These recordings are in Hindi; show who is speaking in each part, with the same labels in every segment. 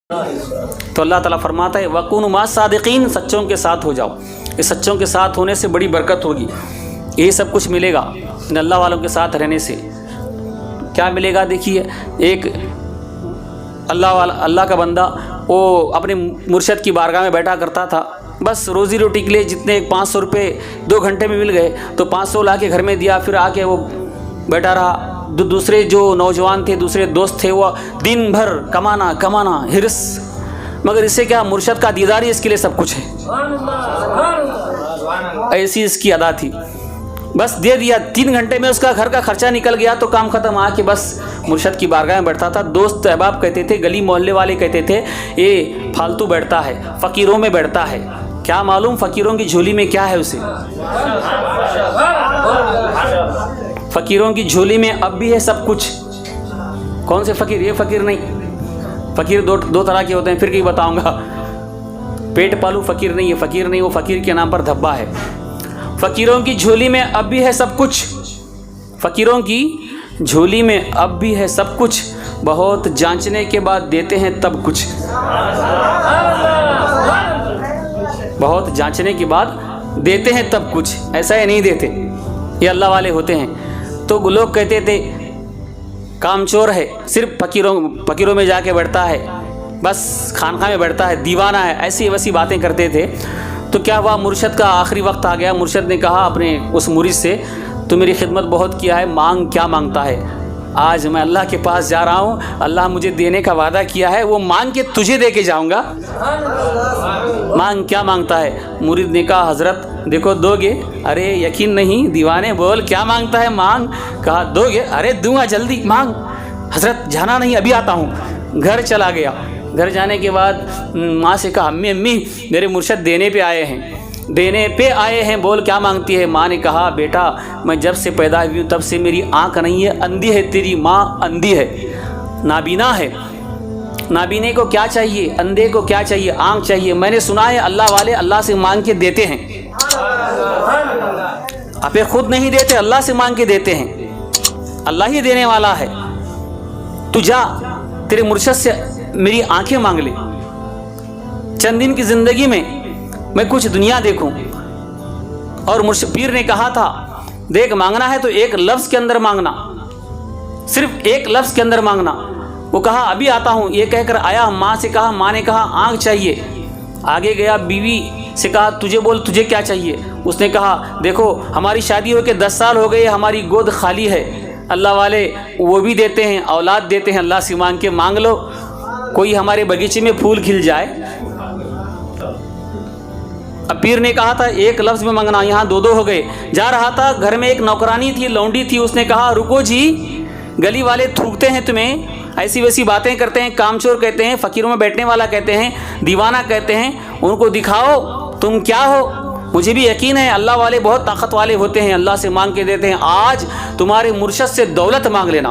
Speaker 1: तो अल्लाह ताला फरमाता है वकुनु मा सादिकीन, सच्चों के साथ हो जाओ। इस सच्चों के साथ होने से बड़ी बरकत होगी। यही सब कुछ मिलेगा इन अल्लाह वालों के साथ रहने से। क्या मिलेगा? देखिए, एक अल्लाह का बंदा वो अपने मुर्शद की बारगाह में बैठा करता था। बस रोज़ी रोटी के लिए जितने 500 रुपये 2 घंटे में मिल गए तो 500 ला के घर में दिया, फिर आके वो बैठा रहा। दूसरे जो नौजवान थे, दूसरे दोस्त थे, वो दिन भर कमाना हिरस, मगर इससे क्या, मुर्शद का दीदार ही इसके लिए सब कुछ है। ऐसी इसकी अदा थी। बस दे दिया, 3 घंटे में उसका घर का खर्चा निकल गया तो काम खत्म। आके बस मुर्शद की बारगाह में बैठता था। दोस्त अहबाब कहते थे, गली मोहल्ले वाले कहते थे ये फालतू बैठता है, फ़कीरों में बैठता है। क्या मालूम फ़कीरों की झोली में क्या है उसे। फ़कीरों की झोली में अब भी है सब कुछ। कौन से फ़कीर? ये फ़कीर नहीं। फ़कीर दो तरह के होते हैं, फिर कहीं बताऊंगा। पेट पालू फ़कीर नहीं है, फ़कीर नहीं, वो फ़कीर के नाम पर धब्बा है। फ़कीरों की झोली में अब भी है सब कुछ। फ़कीरों की झोली में अब भी है सब कुछ, बहुत जांचने के बाद देते हैं तब कुछ। बहुत जांचने के बाद देते हैं तब कुछ, ऐसा ही नहीं देते। ये अल्लाह वाले होते हैं। तो लोग कहते थे कामचोर है, सिर्फ फ़कीरों में जाके बैठता है, बस खानका में बैठता है, दीवाना है, ऐसी वैसी बातें करते थे। तो क्या हुआ, मुर्शद का आखिरी वक्त आ गया। मुर्शद ने कहा अपने उस मुरीद से, तू मेरी खिदमत बहुत किया है, मांग, क्या मांगता है? आज मैं अल्लाह के पास जा रहा हूँ, अल्लाह मुझे देने का वादा किया है, वो मांग के तुझे दे के जाऊँगा। मांग, क्या मांगता है? मुरीद ने कहा हज़रत देखो दोगे? अरे यकीन नहीं, दीवाने बोल क्या मांगता है, मांग। कहा दोगे? अरे दूंगा, जल्दी मांग। हज़रत जाना नहीं, अभी आता हूँ। घर चला गया। घर जाने के बाद माँ से कहा अम्मी मेरे मुर्शद देने पे आए हैं, बोल क्या मांगती है? माँ ने कहा बेटा मैं जब से पैदा हुई हूँ तब से मेरी आँख नहीं है, अंधी है, तेरी माँ अंधी है, नाबीना है। नाबीने को क्या चाहिए, अंधे को क्या चाहिए? आँख चाहिए। मैंने सुना है अल्लाह वाले अल्लाह से मांग के देते हैं, आपे खुद नहीं देते, अल्लाह से मांग के देते हैं। अल्लाह ही देने वाला है। तू जा, तेरे मुर्शद से मेरी आंखें मांग ले, चंद दिन की जिंदगी में मैं कुछ दुनिया देखूं। और मुर्शिद पीर ने कहा था देख, मांगना है तो एक लफ्ज़ के अंदर मांगना, सिर्फ एक लफ्ज़ के अंदर मांगना। वो कहा अभी आता हूँ, ये कहकर आया। माँ से कहा, माँ ने कहा आँख चाहिए। आगे गया, बीवी से कहा तुझे बोल तुझे क्या चाहिए? उसने कहा देखो हमारी शादी होकर 10 साल हो गए, हमारी गोद खाली है। अल्लाह वाले वो भी देते हैं, औलाद देते हैं, अल्लाह से मांग के मांग लो, कोई हमारे बगीचे में फूल खिल जाए। अब पीर ने कहा था एक लफ्ज़ में मांगना, यहाँ 2 हो गए। जा रहा था, घर में एक नौकरानी थी, लौंडी थी। उसने कहा रुको जी, गली वाले थूकते हैं तुम्हें, ऐसी वैसी बातें करते हैं, कामचोर कहते हैं, फ़कीरों में बैठने वाला कहते हैं, दीवाना कहते हैं, उनको दिखाओ तुम क्या हो। मुझे भी यकीन है अल्लाह वाले बहुत ताकत वाले होते हैं, अल्लाह से मांग के देते हैं। आज तुम्हारे मुर्शद से दौलत मांग लेना,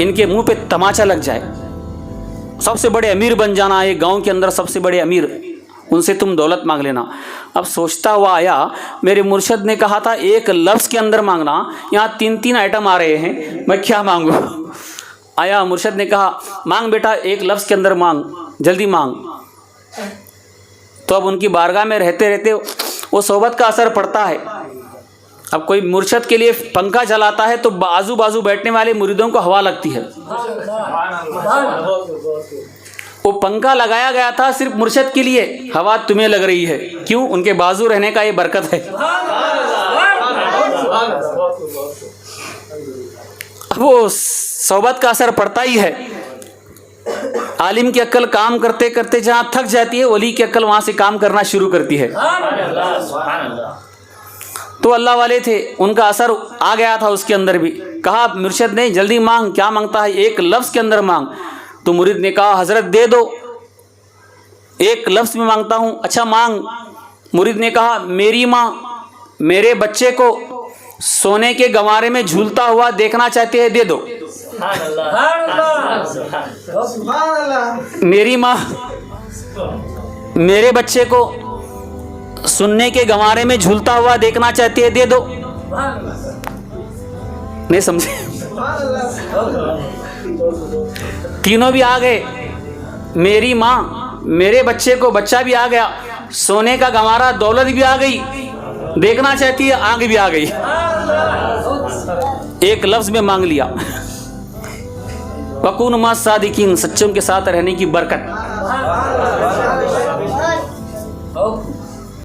Speaker 1: इनके मुंह पे तमाचा लग जाए, सबसे बड़े अमीर बन जाना, एक गांव के अंदर सबसे बड़े अमीर, उनसे तुम दौलत मांग लेना। अब सोचता हुआ आया, मेरे मुर्शद ने कहा था एक लफ्ज़ के अंदर मांगना, यहाँ 3 आइटम आ रहे हैं, मैं क्या मांगू? आया, मुर्शद ने कहा मांग बेटा, एक लफ्ज़ के अंदर मांग, जल्दी मांग। तो अब उनकी बारगाह में रहते रहते वो सोबत का असर पड़ता है। अब कोई मुर्शद के लिए पंखा चलाता है तो आजू बाजू बैठने वाले मुरीदों को हवा लगती है। वो पंखा लगाया गया था सिर्फ मुर्शद के लिए, हवा तुम्हें लग रही है, क्यों? उनके बाजू रहने का ये बरकत है। वो सोबत का असर पड़ता ही है। आलिम की अक्ल काम करते करते जहाँ थक जाती है, वली की अक्ल वहाँ से काम करना शुरू करती है। तो अल्लाह वाले थे, उनका असर आ गया था उसके अंदर भी। कहा मुर्शद ने जल्दी मांग, क्या मांगता है? एक लफ्ज़ के अंदर मांग। तो मुरीद ने कहा हज़रत दे दो, एक लफ्ज़ में मांगता हूँ। अच्छा मांग। मुरीद ने कहा मेरी माँ मेरे बच्चे को सोने के गंवारे में झूलता हुआ देखना चाहते हैं, दे दो। मेरी माँ मेरे बच्चे को सुनने के गंवारे में झूलता हुआ देखना चाहती है, दे दो। नहीं समझे? तीनों भी आ गए, मेरी माँ, मेरे बच्चे को बच्चा भी आ गया, सोने का गंवारा दौलत भी आ गई, देखना चाहती है आंख भी आ गई, एक लफ्ज में मांग लिया। वकून मा सादिकीन, सच्चों के साथ रहने की बरकत।